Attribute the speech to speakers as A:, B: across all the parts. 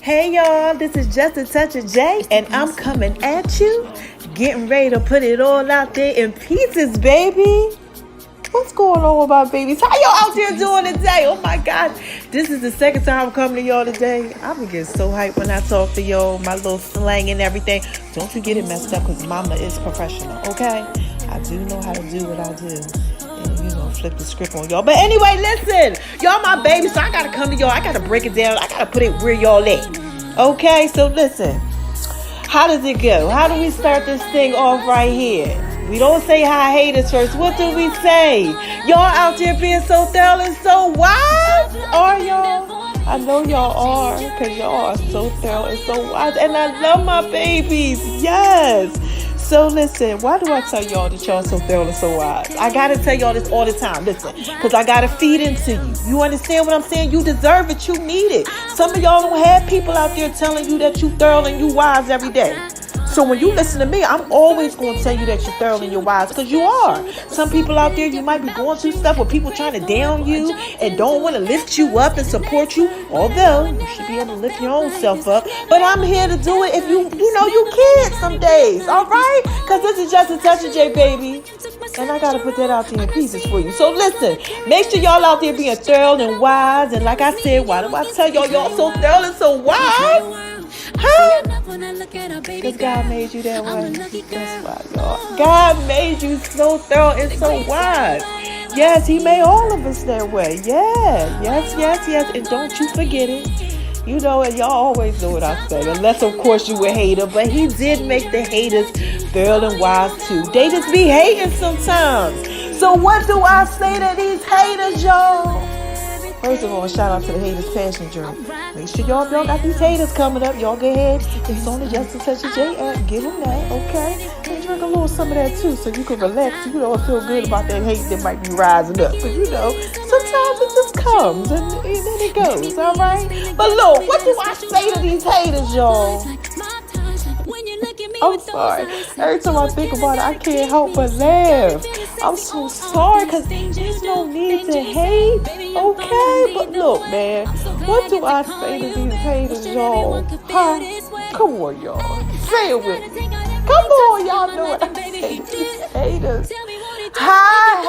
A: Hey y'all, this is Just a Touch of J, and I'm coming at you, getting ready to put it all out there in pieces, baby. What's going on with my babies? How y'all out there doing today? Oh my God, this is the second time I'm coming to y'all today. I'm gonna get so hyped when I talk to y'all, my little slang and everything. Don't you get it messed up, because mama is professional, okay? I do know how to do what I do. Flip the script on y'all. But anyway, listen, y'all my babies, so I gotta come to y'all. I gotta break it down. I gotta put it where y'all at. Okay, so listen, how does it go? How do we start this thing off right here? We don't say hi haters first. What do we say? Y'all out there being so thorough and so wise, are y'all? I know y'all are, because y'all are so thorough and so wise, and I love my babies. Yes. So listen, why do I tell y'all that y'all so thorough and so wise? I gotta tell y'all this all the time. Listen, because I gotta feed into you. You understand what I'm saying? You deserve it. You need it. Some of y'all don't have people out there telling you that you thorough and you wise every day. So when you listen to me, I'm always going to tell you that you're thorough and you're wise, because you are. Some people out there, you might be going through stuff with people trying to down you and don't want to lift you up and support you, although you should be able to lift your own self up. But I'm here to do it if you can some days, all right? Because this is Just a Touch of J, baby. And I got to put that out there in pieces for you. So listen, make sure y'all out there being thorough and wise. And like I said, why do I tell y'all so thorough and so wise? Huh? Because God made you that way. That's why, y'all. God made you so thorough and so wise. Yes, He made all of us that way. Yeah. Yes. And don't you forget it. You know, and y'all always know what I say. Unless, of course, you a hater. But He did make the haters thorough and wise, too. They just be hating sometimes. So what do I say to these haters, y'all? First of all, shout out to the haters passion drink. Make sure y'all got these haters coming up. Y'all go ahead. It's on the Just a Touch of J app. Give them that, okay? And drink a little some of that too, so you can relax. You know, feel good about that hate that might be rising up. Because sometimes it just comes and then it goes, all right? But look, what do I say to these haters, y'all? I'm sorry. Every time I think about it, I can't help but laugh. I'm so sorry, because there's no need to hate, okay? But look, man, what do I say to these haters, y'all? Huh? Come on, y'all. Say it with me. Come on, y'all know what I say to these haters. Hi,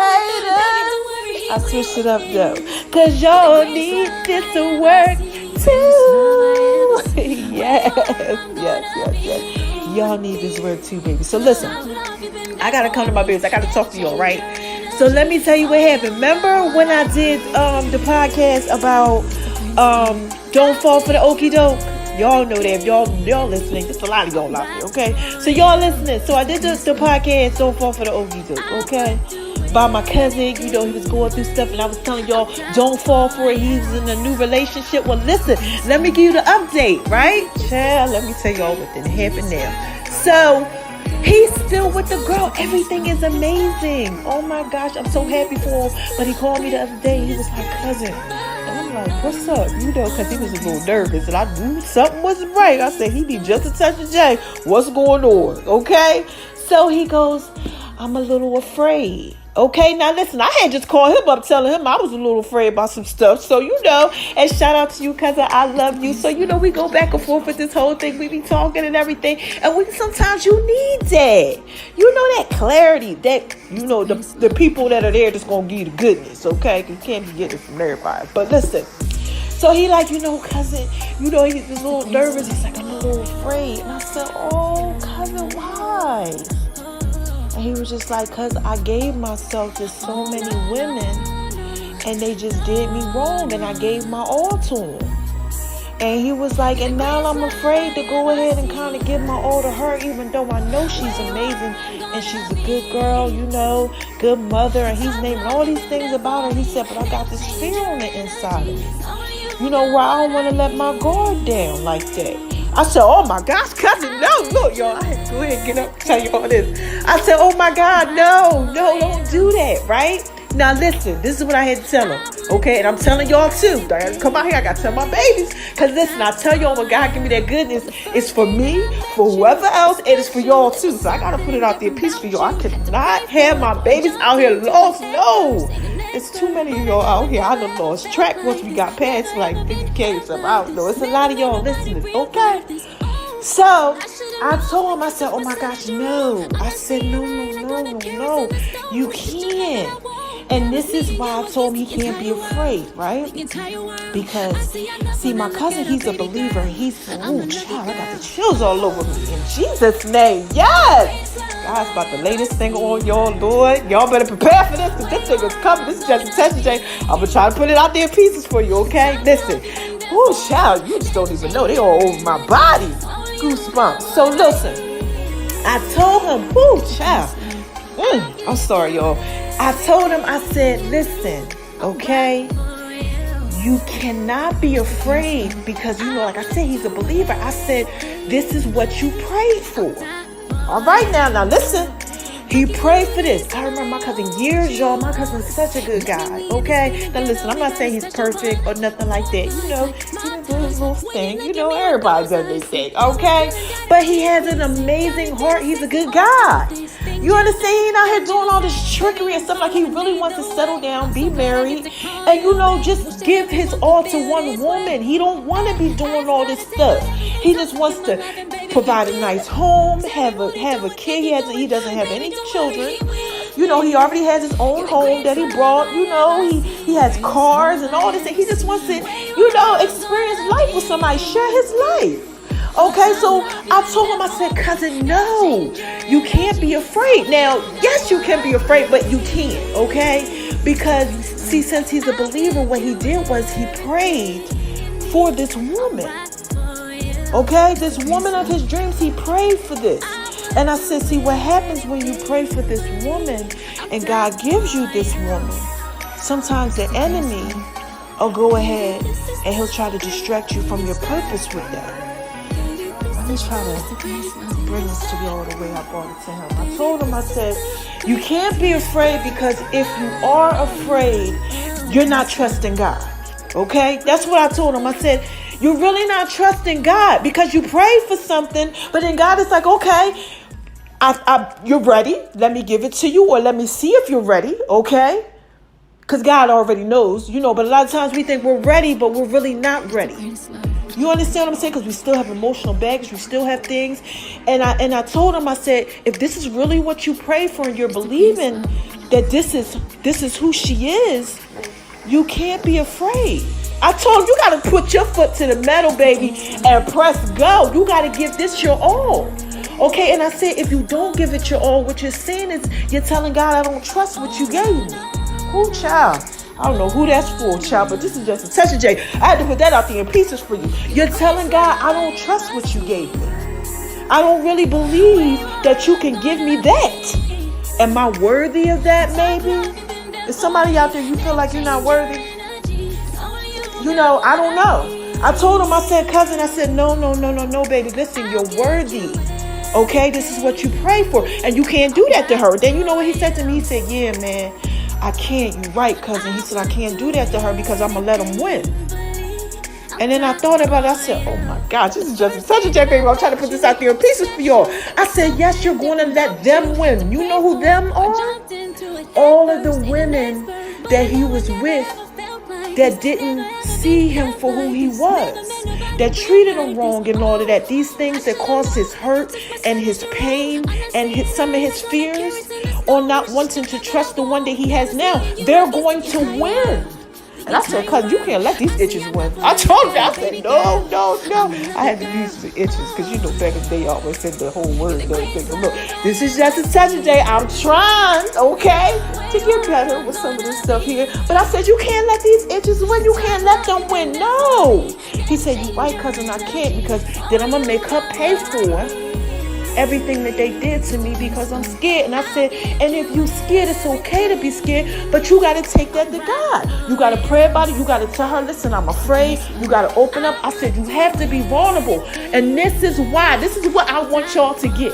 A: haters. I switched it up, though, because y'all need this to work, too. Yes. Y'all need this word too, baby. So listen, I gotta come to my business. I gotta talk to y'all, right? So let me tell you what happened. Remember when I did the podcast about don't fall for the Okie Doke? Y'all know that. If y'all listening, there's a lot of y'all out there, okay? So y'all listening. So I did the podcast Don't Fall for the Okie Doke, okay? By my cousin, he was going through stuff, and I was telling y'all, don't fall for it. He's in a new relationship. Well, listen, let me give you the update, right? Child, let me tell y'all what didn't happen now. So, he's still with the girl. Everything is amazing. Oh my gosh, I'm so happy for him. But he called me the other day. He was like, cousin. And I'm like, what's up? Because he was a little nervous, and I knew something wasn't right. I said, he need just a touch of J. What's going on? Okay? So he goes, I'm a little afraid. Okay, now listen, I had just called him up telling him I was a little afraid about some stuff. So, and shout out to you, cousin, I love you. So, we go back and forth with this whole thing. We be talking and everything. And sometimes you need that. That clarity, that, the people that are there just going to give you the goodness, okay? You can't be getting it from everybody. But listen, so he like, cousin, he's a little nervous. He's like, I'm a little afraid. And I said, oh, cousin, why? And he was just like, because I gave myself to so many women and they just did me wrong, and I gave my all to them. And he was like, and now I'm afraid to go ahead and kind of give my all to her, even though I know she's amazing and she's a good girl, good mother. And he's naming all these things about her. He said, but I got this fear on the inside of me, where I don't want to let my guard down like that. I said, oh my gosh, cousin, no, look, y'all, I had to go ahead and get up and tell you all this. I said, oh my God, no, don't do that, right? Now listen, this is what I had to tell him, okay? And I'm telling y'all too. Come out here, I got to tell my babies. Because listen, I tell y'all, when God give me that goodness, it's for me, for whoever else, and it's for y'all too. So I got to put it out there, peace for y'all. I cannot have my babies out here lost, no. It's too many of y'all out here. I done lost track once we got past like 50K or something. I don't know. It's a lot of y'all listening, okay? So I told him, I said, oh my gosh, no. I said, no. You can't. And this is why I told him he can't be afraid, right? Because, see, my cousin, he's a believer. He's, oh, child, I got the chills all over me. In Jesus' name, yes! God's about to lay this thing on y'all, Lord. Y'all better prepare for this, because this thing is coming. This is just a test, Jay. I'm going to try to put it out there in pieces for you, okay? Listen. Oh, child, you just don't even know. They all over my body. Goosebumps. So, listen. I told him, oh, child. I'm sorry, y'all. I told him, I said, listen, okay, you cannot be afraid because, like I said, he's a believer. I said, this is what you prayed for. All right, now listen. He prayed for this. I remember my cousin years, y'all. My cousin's such a good guy, okay? Now, listen, I'm not saying he's perfect or nothing like that. He didn't do his little thing. Everybody does their thing, okay? But he has an amazing heart. He's a good guy. You understand? He ain't out here doing all this trickery and stuff. Like, he really wants to settle down, be married, and, just give his all to one woman. He don't want to be doing all this stuff. He just wants to provide a nice home, have a kid. He doesn't have any children. He already has his own home that he brought. He has cars and all this. He just wants to, experience life with somebody, share his life. Okay, so I told him, I said, cousin, no, you can't be afraid. Now, yes, you can be afraid, but you can't, okay? Because, see, since he's a believer, what he did was he prayed for this woman. Okay, this woman of his dreams, he prayed for this. And I said, see, what happens when you pray for this woman and God gives you this woman, sometimes the enemy will go ahead and he'll try to distract you from your purpose with that. Let me try to bring this to y'all the way I brought it to him. I told him, I said, you can't be afraid because if you are afraid, you're not trusting God. Okay? That's what I told him. I said, you're really not trusting God because you prayed for something, but then God is like, okay, you're ready. Let me give it to you, or let me see if you're ready. Okay? Because God already knows, but a lot of times we think we're ready, but we're really not ready. You understand what I'm saying? Because we still have emotional baggage. We still have things. And I told him, I said, if this is really what you pray for and you're believing that this is who she is, you can't be afraid. I told him, you got to put your foot to the metal, baby, and press go. You got to give this your all. Okay, and I said, if you don't give it your all, what you're saying is you're telling God, I don't trust what you gave me. Who, child? I don't know who that's for, child, but this is just a touch of J. I had to put that out there in pieces for you. You're telling God, I don't trust what you gave me. I don't really believe that you can give me that. Am I worthy of that, maybe? Is somebody out there you feel like you're not worthy? I don't know. I told him, I said, cousin, I said, no, baby. Listen, you're worthy. Okay, this is what you pray for. And you can't do that to her. Then you know what he said to me? He said, yeah, man, I can't. You're right, cousin. He said, I can't do that to her because I'm going to let him win. And then I thought about it. I said, oh my gosh, this is just such a jack, baby. I'm trying to put this out there in pieces for y'all. I said, yes, you're going to let them win. You know who them are? All of the women that he was with that didn't see him for who he was, that treated him wrong and all of that. These things that caused his hurt and his pain and some of his fears, or not wanting to trust the one that he has now, they're going to win. And I said, cousin, you can't let these itches win. I told him, I said, no. I had to use the itches because back in the day, I always said the whole word. Look, this is just a touch of day. I'm trying, okay, to get better with some of this stuff here. But I said, you can't let these itches win. You can't let them win. No. He said, you're right, cousin, I can't, because then I'm going to make her pay for everything that they did to me because I'm scared. And I said, and if you scared, it's okay to be scared, but you got to take that to God. You got to pray about it. You got to tell her, listen, I'm afraid. You got to open up. I said, you have to be vulnerable. And this is what I want y'all to get.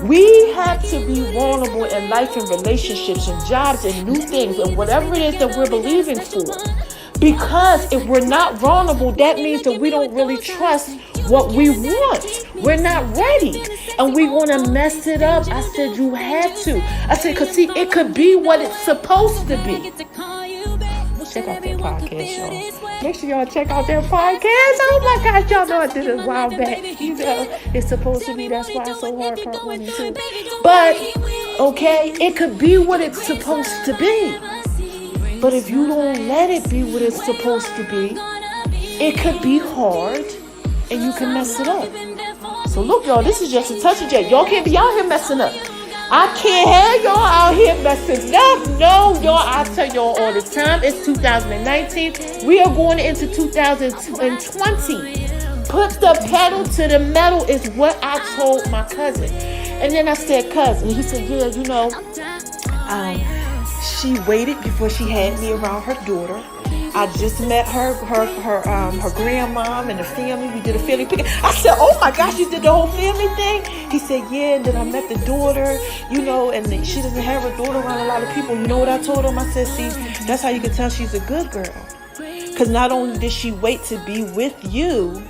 A: We have to be vulnerable in life and relationships and jobs and new things and whatever it is that we're believing for. Because if we're not vulnerable, that means that we don't really trust what we want. We're not ready. And we want to mess it up. I said, you had to. I said, because see, it could be what it's supposed to be. Check out their podcast, y'all. Make sure y'all check out their podcast. Oh my gosh, y'all know I did it a while back. You know, it's supposed to be. That's why it's so hard, part 1 and 2. But, okay, it could be what it's supposed to be. But if you don't let it be what it's supposed to be, it could be hard and you can mess it up. So look, y'all, this is just a touch of J. Y'all can't be out here messing up. I can't have y'all out here messing up. No, y'all, I tell y'all all the time, it's 2019. We are going into 2020. Put the pedal to the metal is what I told my cousin. And then I said, cousin, he said, yeah, you know, she waited before she had me around her daughter. I just met her grandmom and the family. We did a family picnic. I said, oh my gosh, you did the whole family thing? He said, yeah, and then I met the daughter, you know, and she doesn't have her daughter around a lot of people. You know what I told him? I said, see, that's how you can tell she's a good girl. Because not only did she wait to be with you,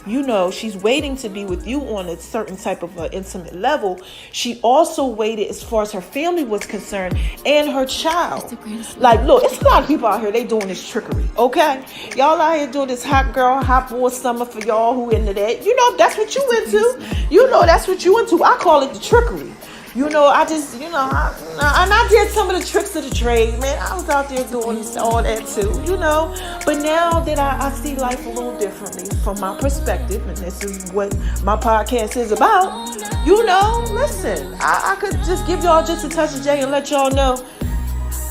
A: you know, she's waiting to be with you on a certain type of intimate level. She also waited as far as her family was concerned and her child. Like, look, it's a lot of people out here, they doing this trickery, okay? Y'all out here doing this hot girl, hot boy summer for y'all who into that. You know, that's what you into. You know, that's what you into. I call it the trickery. You know, I just, you know, I did some of the tricks of the trade, man. I was out there doing all that too, you know. But now that I see life a little differently from my perspective, and this is what my podcast is about, you know, listen, I could just give y'all just a touch of J and let y'all know,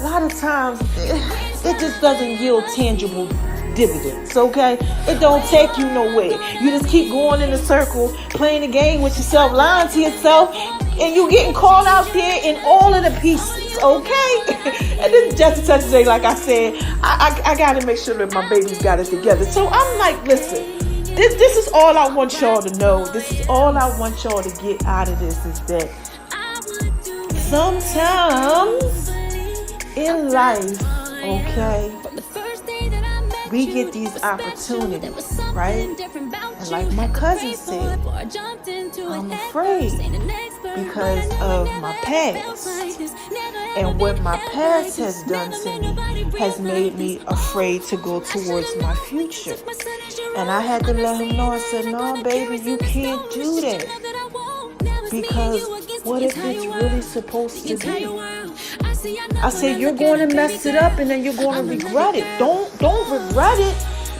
A: a lot of times, it just doesn't yield tangible dividends, okay? It don't take you nowhere. You just keep going in a circle, playing the game with yourself, lying to yourself, and you getting called out there in all of the pieces, okay? And this is just a touch of J, like I said. I got to make sure that my baby's got it together. So I'm like, listen, this is all I want y'all to know. This is all I want y'all to get out of this is that sometimes in life, okay, we get these opportunities, right? And like my cousin said, I'm afraid because of my past. And what my past has done to me has made me afraid to go towards my future. And I had to let him know, I said, no, baby, you can't do that. Because what if it's really supposed to be? I said, you're going to mess it up and then you're going to regret it. Don't regret it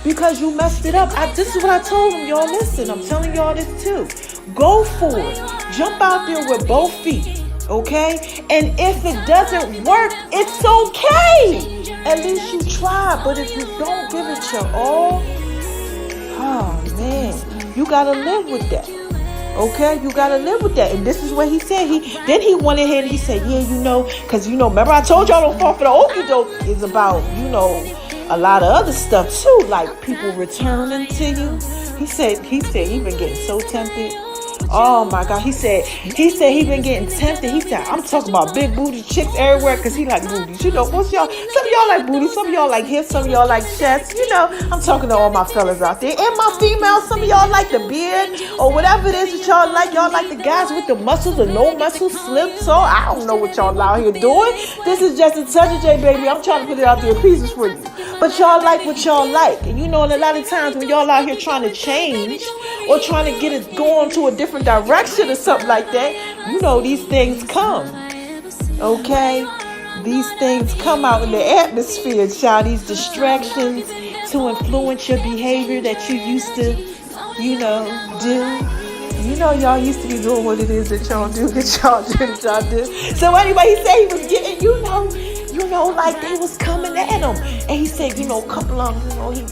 A: because you messed it up. This is what I told him, y'all. Listen, I'm telling y'all this too. Go for it. Jump out there with both feet, okay? And if it doesn't work, it's okay. At least you try. But if you don't give it your all, oh man, you got to live with that. Okay, you gotta live with that. And this is what he said. He went ahead and he said, yeah, you know, because, you know, remember I told y'all don't fall for the okie doke is about, you know, a lot of other stuff too, like people returning to you. He said he been getting so tempted. Oh my God. He said he been getting tempted. He said, I'm talking about big booty chicks everywhere because he like booties. You know, most y'all, some of y'all like booties, some of y'all like hips, some of y'all like chests. You know, I'm talking to all my fellas out there. And my females, some of y'all like the beard or whatever it is that y'all like. Y'all like the guys with the muscles or no muscles, slim. So I don't know what y'all out here doing. This is just a touch of J, baby. I'm trying to put it out there in pieces for you. But y'all like what y'all like. And you know, and a lot of times when y'all out here trying to change or trying to get it going to a different direction or something like that, you know, these things come. Okay? These things come out in the atmosphere, child. These distractions to influence your behavior that you used to, you know, do. You know, y'all used to be doing what it is that y'all do, that y'all do. So anyway, he said he was getting, you know, like they was coming at him. And he said, you know, a couple of them, you know, he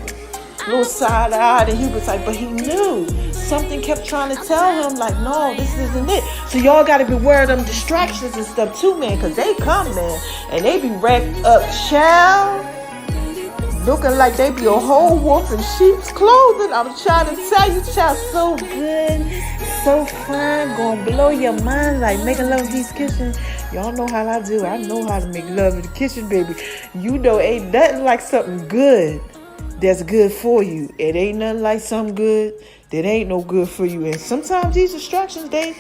A: little side-eyed, and he was like, but he knew something kept trying to tell him, like, no, this isn't it. So y'all got to beware of them distractions and stuff too, man, because they come, man, and they be wrapped up, child, looking like they be a whole wolf in sheep's clothing. I'm trying to tell you, child, so good, so fine, gonna blow your mind, like making love in his kitchen. Y'all know how I do. I know how to make love in the kitchen, baby. You know, ain't nothing like something good that's good for you. It ain't nothing like something good that ain't no good for you. And sometimes these distractions, they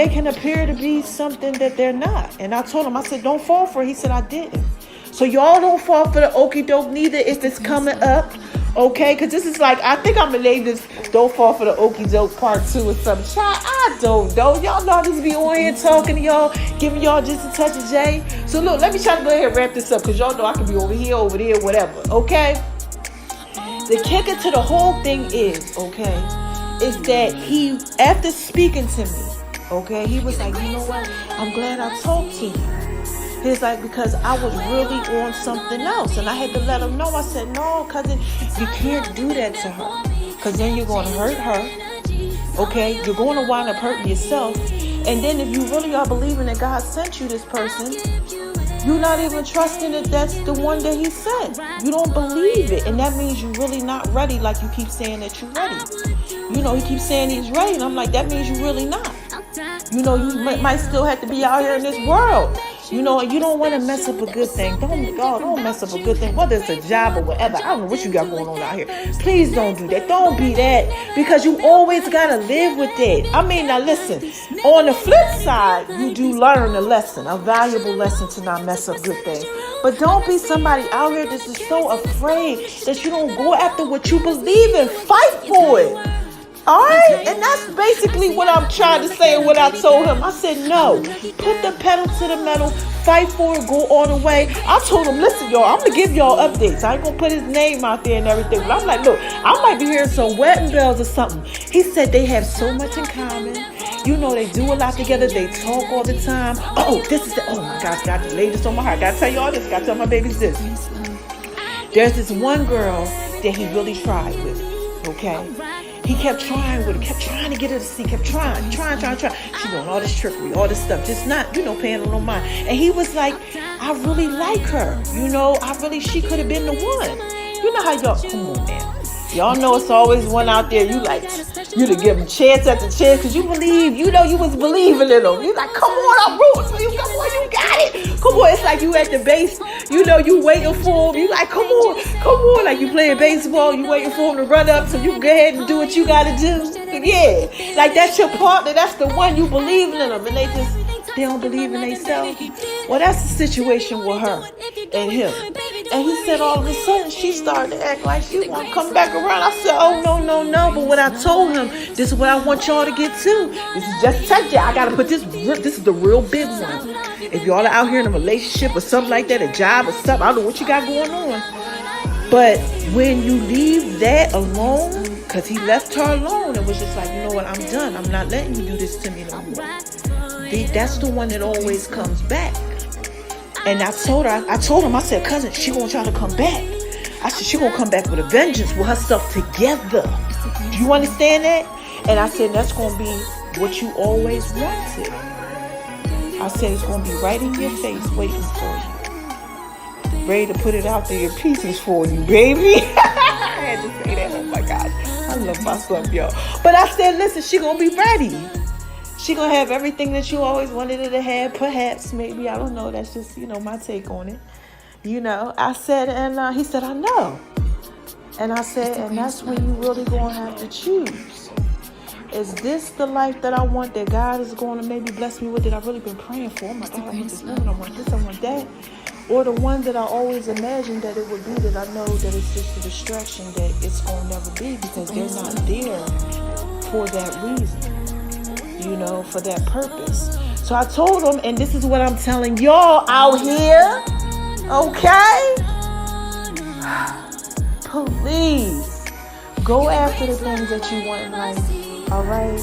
A: can appear to be something that they're not. And I told him, I said, don't fall for it. He said, I didn't. So y'all don't fall for the okie doke neither if it's coming up. Okay, because this is like, I think I'm going to name this Don't Fall for the Okie Doke Part 2 or something. Child, I don't know. Y'all know I just be on here talking to y'all, giving y'all just a touch of J. So look, let me try to go ahead and wrap this up because y'all know I can be over here, over there, whatever. Okay? The kicker to the whole thing is, okay, is that he, after speaking to me, okay, he was like, you know what? I'm glad I talked to you. He's like, because I was really on something else. And I had to let him know. I said, no, cousin, you can't do that to her. Because then you're going to hurt her. Okay? You're going to wind up hurting yourself. And then if you really are believing that God sent you this person, you're not even trusting that that's the one that he sent. You don't believe it. And that means you're really not ready like you keep saying that you're ready. You know, he keeps saying he's ready. And I'm like, that means you're really not. You know, you might still have to be out here in this world. You know, and you don't want to mess up a good thing. Don't mess up a good thing, whether it's a job or whatever. I don't know what you got going on out here. Please don't do that. Don't be that, because you always got to live with it. I mean, now listen, on the flip side, you do learn a lesson, a valuable lesson to not mess up good things. But don't be somebody out here that's just so afraid that you don't go after what you believe in. Fight for it. All right, and that's basically what I'm trying to say and what I told him. I said, no, put the pedal to the metal, fight for it, go all the way. I told him, listen, y'all, I'm going to give y'all updates. I ain't going to put his name out there and everything. But I'm like, look, I might be hearing some wedding bells or something. He said they have so much in common. You know, they do a lot together. They talk all the time. Oh my gosh, got to lay this on my heart. Got to tell y'all this. Got to tell my babies this. There's this one girl that he really tried with, okay? He kept trying with her, kept trying to get her to see, kept trying. She doing all this trickery, all this stuff, just not, paying her no mind. And he was like, I really like her. She could have been the one. You know how y'all, come on, man. Y'all know it's always one out there you to give them chance after chance because you believe, you was believing in them. You like, come on, I'm rooting for you. Come on, you got it. Come on, it's like you at the base, you waiting for him. You like, come on. Like you playing baseball, you waiting for him to run up so you can go ahead and do what you got to do. Yeah, like that's your partner. That's the one you believing in them. And they don't believe in themselves. Well, that's the situation with her and him. And he said all of a sudden she started to act like she want to come back around. I said, oh, no. But what I told him, this is what I want y'all to get to. This is just touch it. I got to put this is the real big one. If y'all are out here in a relationship or something like that, a job or something, I don't know what you got going on. But when you leave that alone, because he left her alone, it was just like, you know what, I'm done. I'm not letting you do this to me no more. That's the one that always comes back. And I told him, I said, cousin, she gonna try to come back. I said, she gonna come back with a vengeance, with herself together. Do you understand that? And I said, that's gonna be what you always wanted. I said, it's gonna be right in your face waiting for you. Ready to put it out there in pieces for you, baby. I had to say that. Oh my God. I love myself, y'all. But I said, listen, she gonna be ready. She gonna have everything that you always wanted her to have, perhaps, maybe, I don't know. That's just, my take on it. I said, and he said, I know. And I said, and that's when you really gonna have to choose. Is this the life that I want, that God is going to maybe bless me with, that I've really been praying for? Oh my God, I want this woman, I want this, I want that. Or the one that I always imagined that it would be, that I know that it's just a distraction, that it's gonna never be, because they're not there for that reason. For that purpose. So I told him, and this is what I'm telling y'all out here, okay? Please go after the things that you want in life, all right?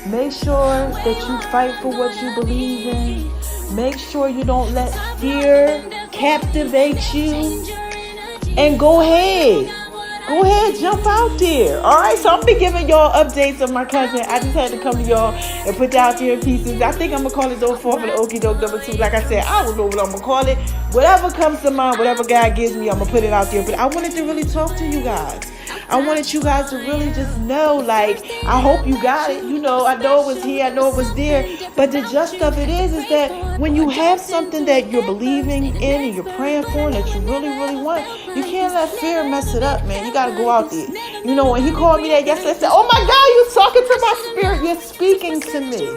A: Make sure that you fight for what you believe in. Make sure you don't let fear captivate you. And go ahead, jump out there. All right, so I'm be giving y'all updates of my cousin. I just had to come to y'all and put that out there in pieces. I think I'm gonna call it Don't Fall for the Okie Doke number 2. Like I said, I don't know what I'm gonna call it. Whatever comes to mind, whatever God gives me, I'm gonna put it out there. But I wanted to really talk to you guys. I wanted you guys to really just know, like, I hope you got it. You know, I know it was here, I know it was there. But the gist of it is that when you have something that you're believing in and you're praying for and that you really, really want, you can't let fear mess it up, man. You got to go out there. You know, when he called me that yesterday, I said, oh my God, you're talking to my spirit. You're speaking to me.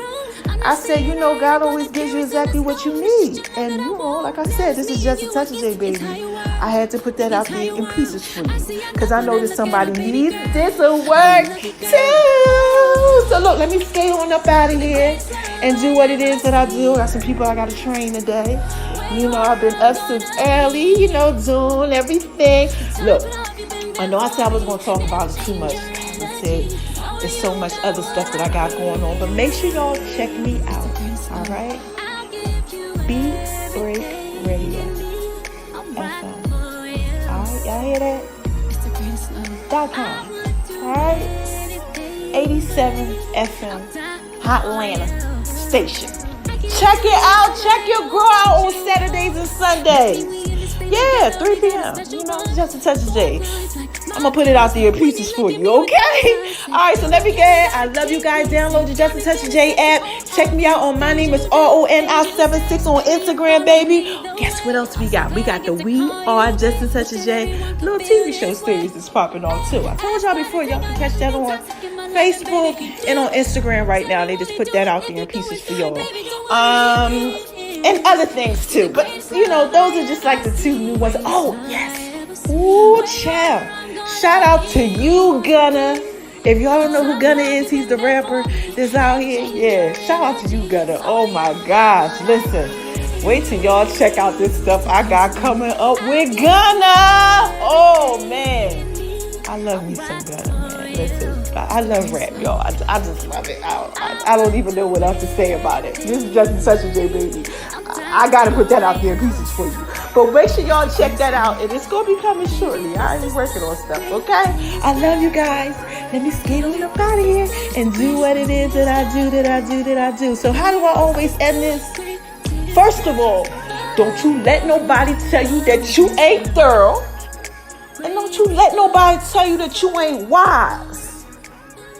A: I said, you know, God always gives you exactly what you need. And, you know, like I said, this is just a touch of J, baby. I had to put that out there in pieces for you. Because I know that somebody needs this at work, too. So, look, let me skate on up out of here and do what it is that I do. I got some people I got to train today. You know, I've been up since early, you know, doing everything. Look, I know I said I was going to talk about it too much. I said, there's so much other stuff that I got going on. But make sure y'all check me out. All right? Break Radio FM. All right? Y'all hear that? .com. All right? 87 FM. Hotlanta station. Check it out. Check your girl out on Saturdays and Sundays. Yeah, 3 p.m. You know, just a touch of J. I'm going to put it out there in pieces for you, okay? All right, so let me get. I love you guys. Download the Just a Touch of J app. Check me out on My Name is RONI76 on Instagram, baby. Guess what else we got? We got the We Are Just a Touch of J little TV show series that's popping on, too. I told y'all before, y'all can catch that on Facebook and on Instagram right now. They just put that out there in pieces for y'all. And other things, too. But, you know, those are just like the 2 new ones. Oh, yes. Ooh, child. Shout out to you, Gunna. If y'all don't know who Gunna is, he's the rapper that's out here. Yeah, shout out to you, Gunna. Oh my gosh, listen. Wait till y'all check out this stuff I got coming up with Gunna. Oh man, I love me some Gunna, man. Listen, I love rap, y'all. I just love it. I don't even know what else to say about it. This is just such a J, baby. I gotta put that out there in pieces for you. But make sure y'all check that out. And it's gonna be coming shortly. I'm working on stuff, okay? I love you guys. Let me skate on up out of here and do what it is that I do. So how do I always end this? First of all, don't you let nobody tell you that you ain't thorough. And don't you let nobody tell you that you ain't wise.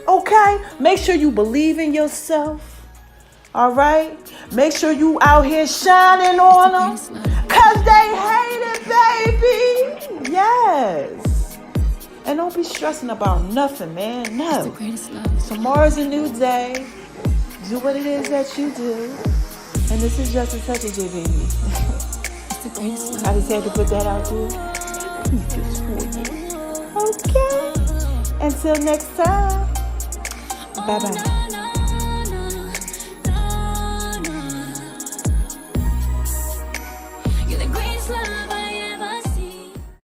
A: Okay? Make sure you believe in yourself. All right? Make sure you out here shining on them. Because they hate it, baby. Yes. And don't be stressing about nothing, man. No. Tomorrow's a new day. Do what it is that you do. And this is just a touch of your baby. I just had to put that out there. Pieces for you. Okay. Until next time. Bye-bye.